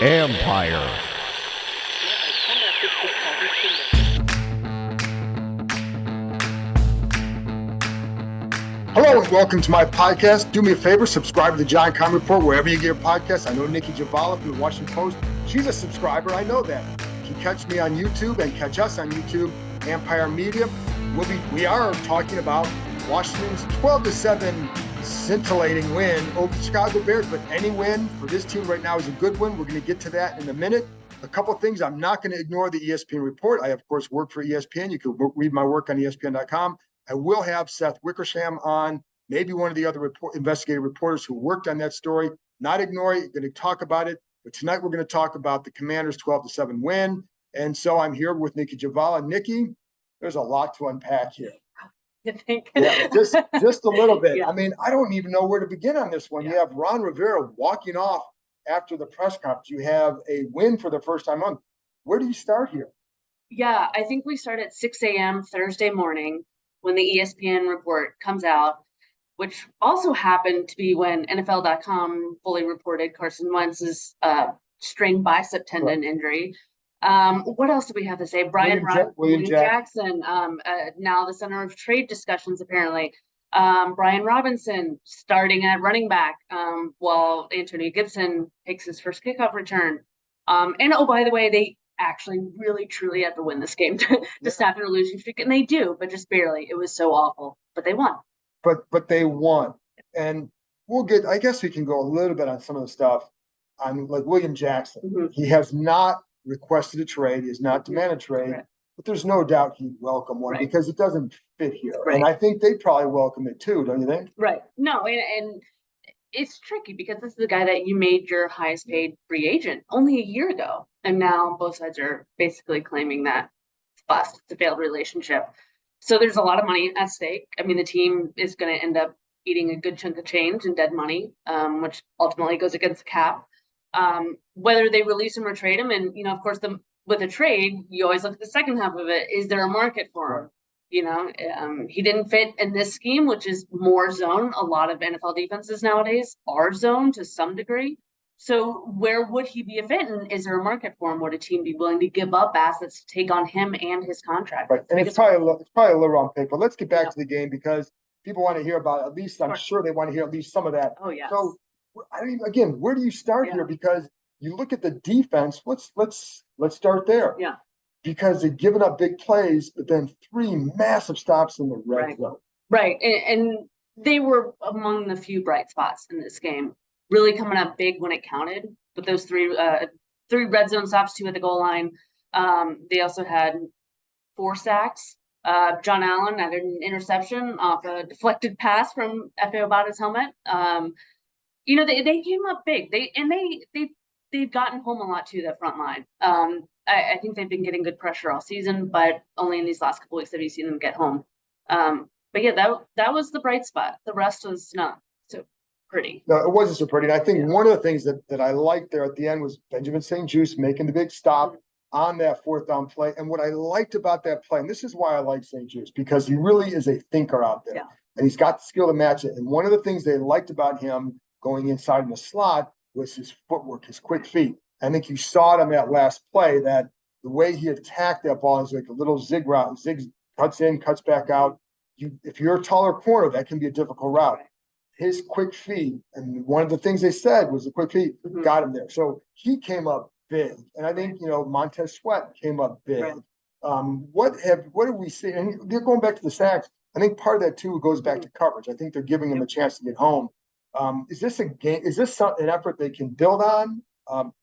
Empire. Hello and welcome to my podcast. Do me a favor, subscribe to the John Con Report wherever you get your podcasts. I know Nicki Jhabvala from the Washington Post. She's a subscriber. I know that. You can catch me on YouTube and catch us on YouTube, Empire Media. We are talking about Washington's 12-7 scintillating win over the Chicago Bears, but any win for this team right now is a good win. We're going to get to that in a minute. A couple of things. I'm not going to ignore the ESPN report. I, of course, work for ESPN. You can read my work on ESPN.com. I will have Seth Wickersham on, maybe one of the other investigative reporters who worked on that story. Not ignore it. Going to talk about it. But tonight we're going to talk about the Commanders' 12-7 win. And so I'm here with Nicki Jhabvala. Nicki, there's a lot to unpack here. You think? Yeah, just a little bit. Yeah. I mean, I don't even know where to begin on this one. Yeah. You have Ron Rivera walking off after the press conference. You have a win for the first time on. Where do you start here? Yeah, I think we start at 6 a.m. Thursday morning when the ESPN report comes out, which also happened to be when NFL.com fully reported Carson Wentz's strained bicep tendon injury. What else do we have to say? William Jackson, now the center of trade discussions, apparently. Brian Robinson starting at running back while Antonio Gibson takes his first kickoff return. And oh, by the way, they actually really truly had to win this game to stop their losing streak, and they do, but just barely. It was so awful, but they won. But they won, and I guess we can go a little bit on some of the stuff on like William Jackson. Mm-hmm. He has not requested a trade. He has not demanded a trade, right. But there's no doubt he'd welcome one, right, because it doesn't fit here. Right. And I think they'd probably welcome it too, don't you think? Right. No, and it's tricky because this is the guy that you made your highest paid free agent only a year ago. And now both sides are basically claiming that it's bust, it's a failed relationship. So there's a lot of money at stake. I mean, the team is going to end up eating a good chunk of change in dead money, which ultimately goes against the cap. Whether they release him or trade him, and, of course, with a trade, you always look at the second half of it. Is there a market for him? He didn't fit in this scheme, which is more zone. A lot of NFL defenses nowadays are zone to some degree. So where would he be a fit? And is there a market for him? Would a team be willing to give up assets to take on him and his contract? Right. And it's probably a little on paper. Let's get back to the game because people want to hear about it. At least I'm sure they want to hear at least some of that. Oh, yeah. So, again, where do you start here? Because you look at the defense. Let's start there. Yeah. Because they've given up big plays, but then 3 massive stops in the red zone. Right. And they were among the few bright spots in this game, really coming up big when it counted. But those three red zone stops, 2 at the goal line. They also had 4 sacks. John Allen had an interception off a deflected pass from Efe Obada's helmet. They came up big. They've gotten home a lot too, that front line. I think they've been getting good pressure all season, but only in these last couple weeks have you seen them get home. But yeah, that was the bright spot. The rest was not so pretty. No, it wasn't so pretty. And I think one of the things that I liked there at the end was Benjamin St-Juste making the big stop on that 4th down play. And what I liked about that play, and this is why I like St-Juste, because he really is a thinker out there. Yeah. And he's got the skill to match it. And one of the things they liked about him going inside in the slot was his footwork, his quick feet. I think you saw it on that last play that the way he attacked that ball is like a little zig route. Zig cuts in, cuts back out. If you're a taller corner, that can be a difficult route. His quick feet, and one of the things they said was the quick feet got him there. So he came up big. And I think, Montez Sweat came up big. Right. What have we seen? And they're going back to the sacks. I think part of that, too, goes back to coverage. I think they're giving him a chance to get home. Is this a game? Is this an effort they can build on?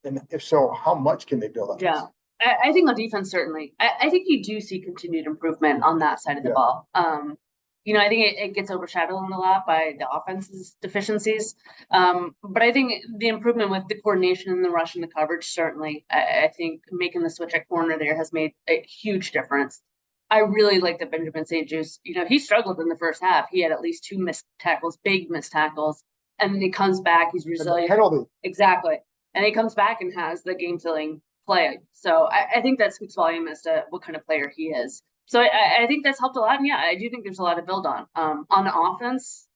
And if so, how much can they build on? Yeah, I think on defense, certainly. I think you do see continued improvement on that side of the ball. I think it gets overshadowed a lot by the offense's deficiencies. But I think the improvement with the coordination and the rush and the coverage, certainly, I think making the switch at corner there has made a huge difference. I really like that Benjamin St-Juste, he struggled in the first half. He had at least 2 missed tackles, big missed tackles. And then he comes back, he's resilient. Penalty. Exactly. And he comes back and has the game-filling play. So I think that speaks volume as to what kind of player he is. So I think that's helped a lot. And yeah, I do think there's a lot to build on. On offense,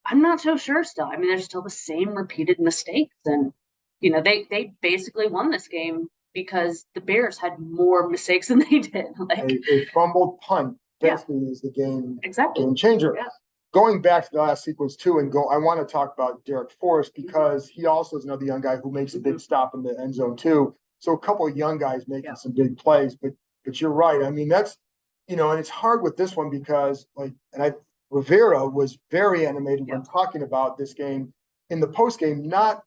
I'm not so sure still. I mean, there's still the same repeated mistakes. And, they basically won this game because the Bears had more mistakes than they did. Like, A fumbled punt yeah, basically is the exactly. game changer. Yeah. Going back to the last sequence too, I want to talk about Derek Forrest because he also is another young guy who makes a big stop in the end zone too. So a couple of young guys making some big plays, but you're right. I mean, that's and it's hard with this one because Rivera was very animated when talking about this game in the post game, not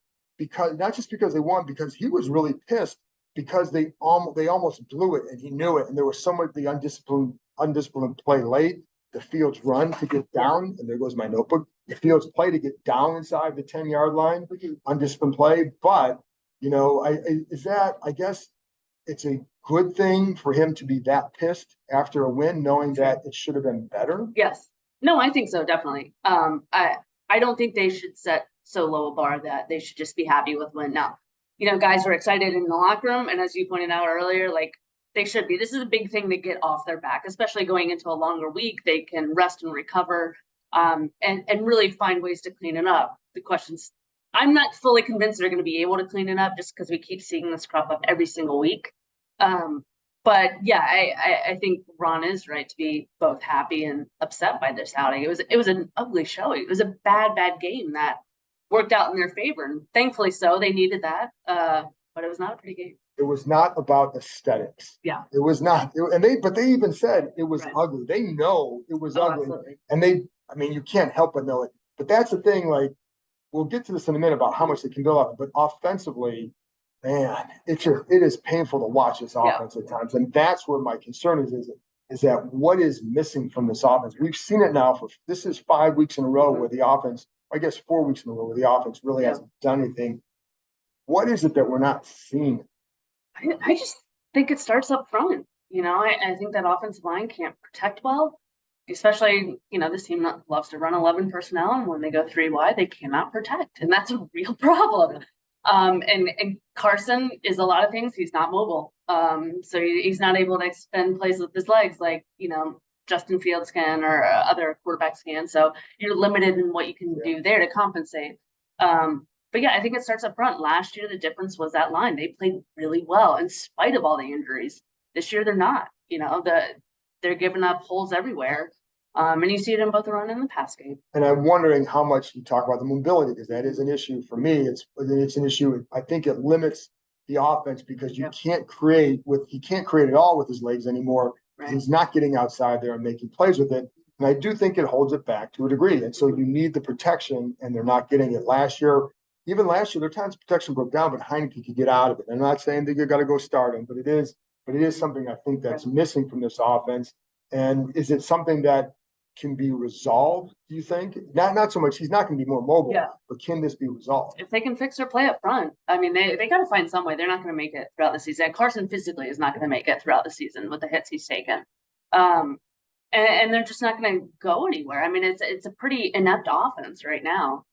just because they won, because he was really pissed because they almost blew it and he knew it, and there was so much the undisciplined play late, the Fields run to get down, and there goes my notebook. The Fields play to get down inside the 10-yard line, undisciplined play. But I guess it's a good thing for him to be that pissed after a win, knowing that it should have been better. Yes. No, I think so, definitely. I don't think they should set so low a bar that they should just be happy with win. Now, guys are excited in the locker room, and as you pointed out earlier, like they should be. This is a big thing to get off their back, especially going into a longer week. They can rest and recover, and really find ways to clean it up. The questions, I'm not fully convinced they're going to be able to clean it up just because we keep seeing this crop up every single week. But yeah, I think Ron is right to be both happy and upset by this outing. It was an ugly showing. It was a bad game that worked out in their favor, and thankfully so. They needed that, but it was not a pretty game. It was not about aesthetics. Yeah, it was not. But they even said it was ugly. They know it was ugly, absolutely. And I mean, you can't help but know it. But that's the thing. Like, we'll get to this in a minute about how much they can build up. But offensively, man, it is painful to watch this offense at times, and that's where my concern is that what is missing from this offense? We've seen it now this is 5 weeks in a row where the offense, I guess 4 weeks in a row where the offense really hasn't done anything. What is it that we're not seeing? I just think it starts up front. I think that offensive line can't protect well, especially, this team loves to run 11 personnel, and when they go 3 wide, they cannot protect, and that's a real problem. And Carson is a lot of things. He's not mobile. So he's not able to extend plays with his legs like, Justin Fields can or other quarterbacks can. So you're limited in what you can do there to compensate. But yeah, I think it starts up front. Last year, the difference was that line. They played really well in spite of all the injuries. This year, they're not. They're giving up holes everywhere. And you see it in both the run and the pass game. And I'm wondering how much you talk about the mobility, because that is an issue for me. It's an issue. I think it limits the offense because he can't create it all with his legs anymore. Right. He's not getting outside there and making plays with it. And I do think it holds it back to a degree. And so you need the protection, and they're not getting it. Even last year, there are times protection broke down, but Heineke could get out of it. I'm not saying that you got to go start him, but it is something I think that's missing from this offense. And is it something that can be resolved, do you think? Not so much, he's not going to be more mobile, but can this be resolved? If they can fix their play up front, I mean, they got to find some way. They're not going to make it throughout the season. Carson physically is not going to make it throughout the season with the hits he's taken. And they're just not going to go anywhere. I mean, it's a pretty inept offense right now.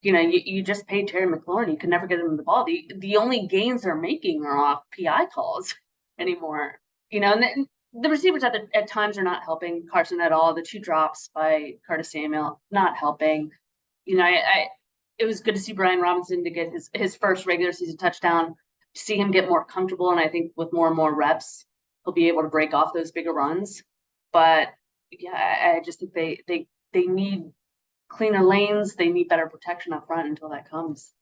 You just paid Terry McLaurin. You can never get him the ball. The only gains they're making are off PI calls anymore. And then the receivers at times are not helping Carson at all. The 2 drops by Curtis Samuel not helping. It was good to see Brian Robinson to get his first regular season touchdown. See him get more comfortable, and I think with more and more reps, he'll be able to break off those bigger runs. But yeah, I just think they need cleaner lanes. They need better protection up front until that comes.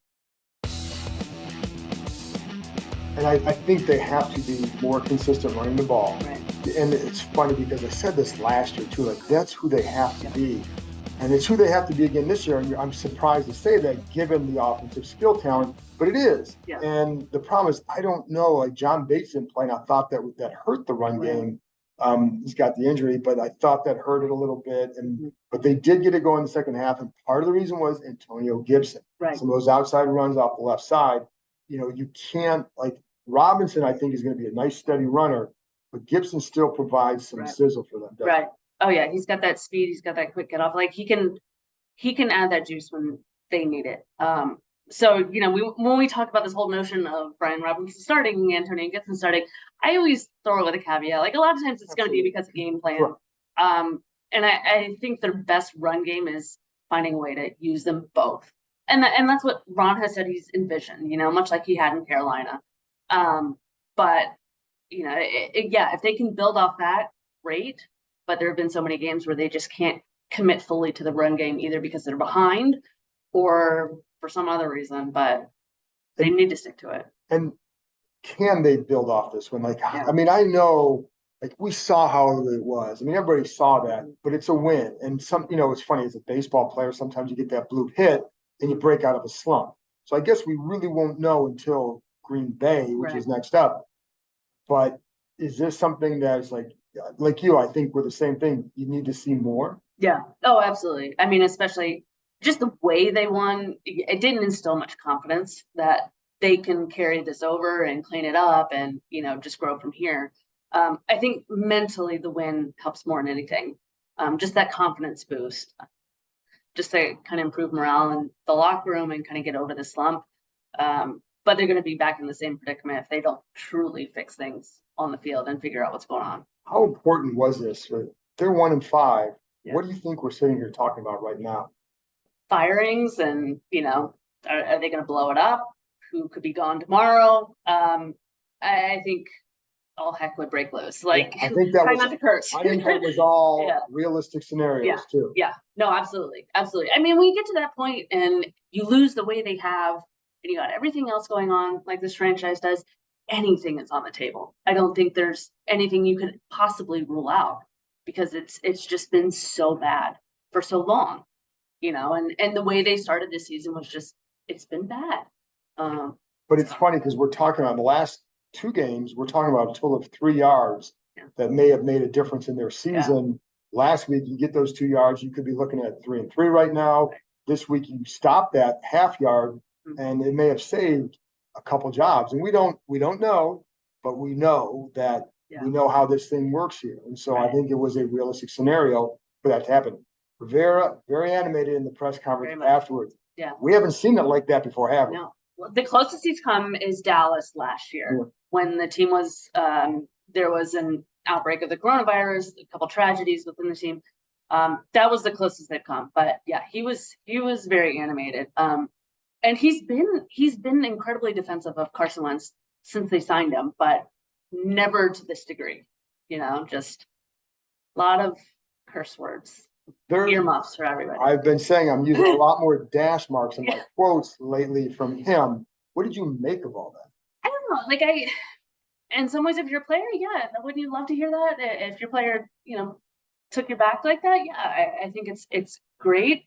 And I think they have to be more consistent running the ball. Right. And it's funny because I said this last year too, like that's who they have to be. And it's who they have to be again this year. And I'm surprised to say that given the offensive skill talent, but it is. Yeah. And the problem is, I don't know, like John Bates didn't play, and I thought that hurt the run game. He's got the injury, but I thought that hurt it a little bit. But they did get it going in the second half. And part of the reason was Antonio Gibson. Right. Some of those outside runs off the left side. You can't, like Robinson, I think is going to be a nice steady runner, but Gibson still provides some sizzle for them. Right. Oh yeah. He's got that speed. He's got that quick get off. Like he can add that juice when they need it. So, when we talk about this whole notion of Brian Robinson starting, Antonio Gibson starting, I always throw it with a caveat. Like a lot of times it's going to be because of game plan. Sure. And I think their best run game is finding a way to use them both. And that's what Ron has said he's envisioned, much like he had in Carolina. But yeah, if they can build off that, great. But there have been so many games where they just can't commit fully to the run game, either because they're behind or for some other reason, but they need to stick to it. And can they build off this one? Like, I mean, I know, like, we saw how it was. I mean, everybody saw that, but it's a win. And it's funny, as a baseball player, sometimes you get that blue hit and you break out of a slump. So I guess we really won't know until Green Bay, which is next up. But is this something that is like you, I think we're the same thing. You need to see more. Yeah. Oh, absolutely. I mean, especially just the way they won, it didn't instill much confidence that they can carry this over and clean it up and, just grow from here. I think mentally the win helps more than anything. Just that confidence boost, just to kind of improve morale in the locker room and kind of get over the slump. But they're going to be back in the same predicament if they don't truly fix things on the field and figure out what's going on. How important was this? They're 1-5. Yeah. What do you think we're sitting here talking about right now? Firings and, are they going to blow it up? Who could be gone tomorrow? I think all heck would break loose. Like, I think that try was not to curse. I think that was all realistic scenarios too. Yeah, no, absolutely. Absolutely. I mean, when you get to that point and you lose the way they have, and you got everything else going on like this franchise does, anything is on the table. I don't think there's anything you could possibly rule out because it's just been so bad for so long, and the way they started this season was just, it's been bad. But it's funny because we're talking about the last 2 games, we're talking about a total of 3 yards that may have made a difference in their season. Last week, you get those 2 yards, you could be looking at 3-3 right now. This week, you stop that half yard, and it may have saved a couple jobs. And we don't know, but we know that we know how this thing works here. And so I think it was a realistic scenario for that to happen. Rivera, very animated in the press conference afterwards. Yeah. We haven't seen it like that before, have we? No. Well, the closest he's come is Dallas last year when the team was, there was an outbreak of the coronavirus, a couple tragedies within the team. That was the closest they've come. But yeah, he was very animated. And he's been incredibly defensive of Carson Wentz since they signed him, but never to this degree. Just a lot of curse words. Earmuffs for everybody. I've been saying I'm using a lot more dash marks in my quotes lately from him. What did you make of all that? I don't know. Like, in some ways, if you're a player, wouldn't you love to hear that? If your player, took your back like that, I think it's great.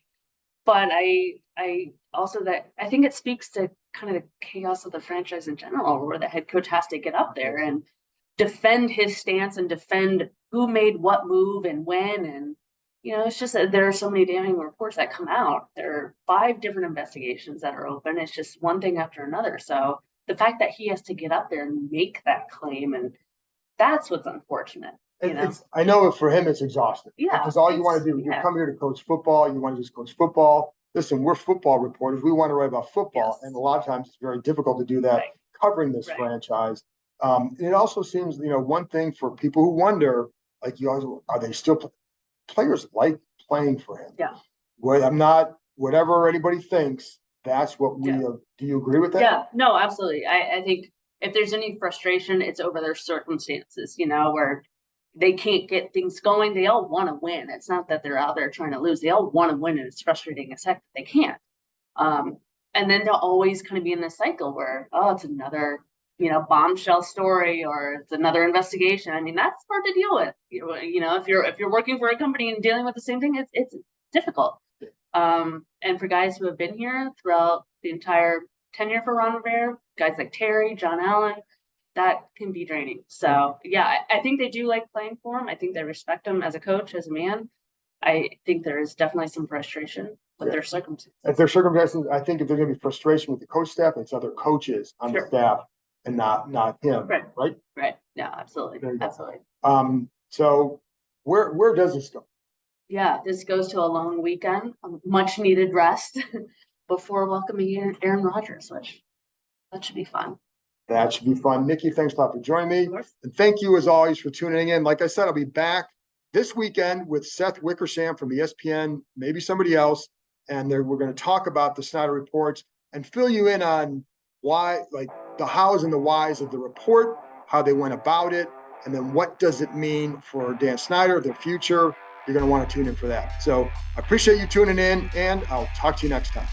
But I also I think it speaks to kind of the chaos of the franchise in general, where the head coach has to get up there and defend his stance and defend who made what move and when. And, it's just that there are so many damning reports that come out. There are 5 different investigations that are open. It's just one thing after another. So the fact that he has to get up there and make that claim, and that's what's unfortunate. I know for him it's exhausting. Yeah. Because all you want to do, you come here to coach football, you want to just coach football. Listen, we're football reporters. We want to write about football. And a lot of times it's very difficult to do that covering this franchise. It also seems, one thing for people who wonder, like, are they still players like playing for him? Yeah. Well, I'm not, whatever anybody thinks, that's what we do. You agree with that? Yeah, no, absolutely. I think if there's any frustration, it's over their circumstances, where they can't get things going. They all want to win. It's not that they're out there trying to lose. They all want to win, and it's frustrating as heck that they can't. And then they'll always kind of be in this cycle where, it's another, bombshell story, or it's another investigation. I mean, that's hard to deal with. If you're working for a company and dealing with the same thing, it's difficult. And for guys who have been here throughout the entire tenure for Ron Rivera, guys like Terry, John Allen, that can be draining. So I think they do like playing for him. I think they respect him as a coach, as a man. I think there is definitely some frustration with their circumstances. If their circumstances, I think if there's going to be frustration with the coach staff, it's other coaches on the staff and not him. Right. Yeah, absolutely. Absolutely. So where does this go? Yeah, this goes to a long weekend, a much needed rest before welcoming Aaron Rodgers, which that should be fun. That should be fun. Nicki, thanks a lot for joining me. And thank you, as always, for tuning in. Like I said, I'll be back this weekend with Seth Wickersham from ESPN, maybe somebody else. and we're going to talk about the Snyder reports and fill you in on why, like the hows and the whys of the report, how they went about it, and then what does it mean for Dan Snyder, their future. You're going to want to tune in for that. So I appreciate you tuning in, and I'll talk to you next time.